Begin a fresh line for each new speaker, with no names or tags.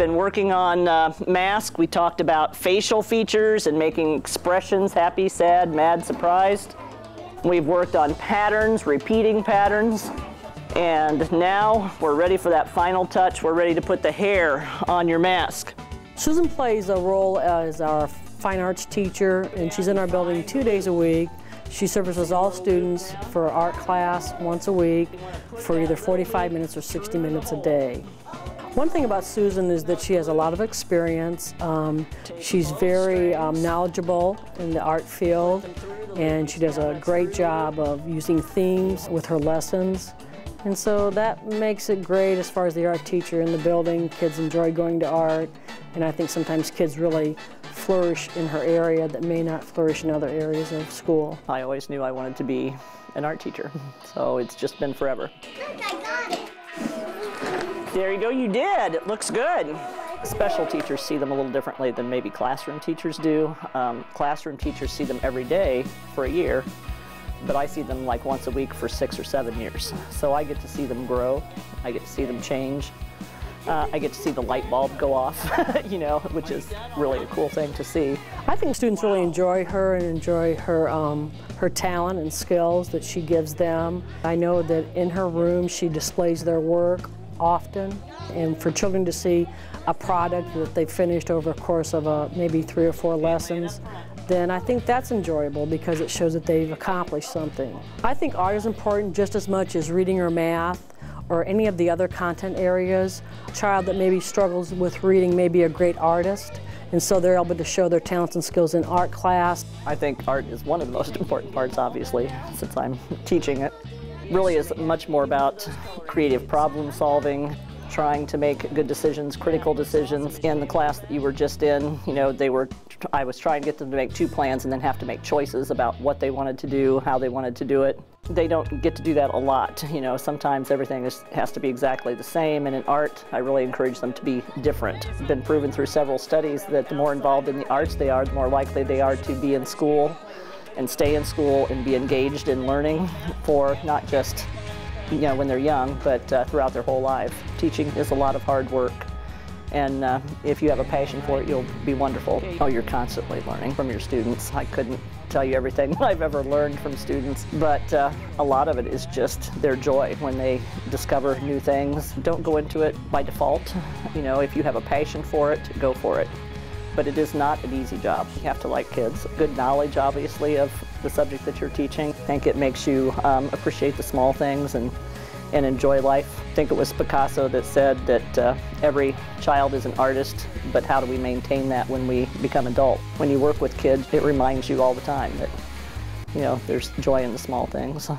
been working on masks. We talked about facial features and making expressions, happy, sad, mad, surprised. We've worked on patterns, repeating patterns. And now we're ready for that final touch. We're ready to put the hair on your mask.
Susan plays a role as our fine arts teacher, and she's in our building 2 days a week. She services all students for art class once a week for either 45 minutes or 60 minutes a day. One thing about Susan is that she has a lot of experience. She's very knowledgeable in the art field, and she does a great job of using themes with her lessons. And so that makes it great as far as the art teacher in the building. Kids enjoy going to art, and I think sometimes kids really flourish in her area that may not flourish in other areas of school.
I always knew I wanted to be an art teacher, so it's just been forever.
Look, I got it.
There you go, you did. It looks good. Special teachers see them a little differently than maybe classroom teachers do. Classroom teachers see them every day for a year, but I see them like once a week for 6 or 7 years. So I get to see them grow. I get to see them change. I get to see the light bulb go off, you know, which is really a cool thing to see.
I think students really enjoy her and enjoy her, her talent and skills that she gives them. I know that in her room she displays their work often, and for children to see a product that they've finished over a course of maybe 3 or 4 lessons, then I think that's enjoyable because it shows that they've accomplished something. I think art is important just as much as reading or math or any of the other content areas. A child that maybe struggles with reading may be a great artist, and so they're able to show their talents and skills in art class.
I think art is one of the most important parts, obviously, since I'm teaching it. Really is much more about creative problem solving, trying to make good decisions, critical decisions. In the class that you were just in, you know, I was trying to get them to make 2 plans and then have to make choices about what they wanted to do, how they wanted to do it. They don't get to do that a lot. You know, sometimes everything has to be exactly the same, and in art, I really encourage them to be different. It's been proven through several studies that the more involved in the arts they are, the more likely they are to be in school and stay in school and be engaged in learning for not just, you know, when they're young, but throughout their whole life. Teaching is a lot of hard work, and if you have a passion for it, you'll be wonderful. Oh, you're constantly learning from your students. I couldn't tell you everything I've ever learned from students, but a lot of it is just their joy when they discover new things. Don't go into it by default. You know, if you have a passion for it, go for it. But it is not an easy job. You have to like kids. Good knowledge, obviously, of the subject that you're teaching. I think it makes you appreciate the small things and enjoy life. I think it was Picasso that said that every child is an artist, but how do we maintain that when we become adult? When you work with kids, it reminds you all the time that, you know, there's joy in the small things.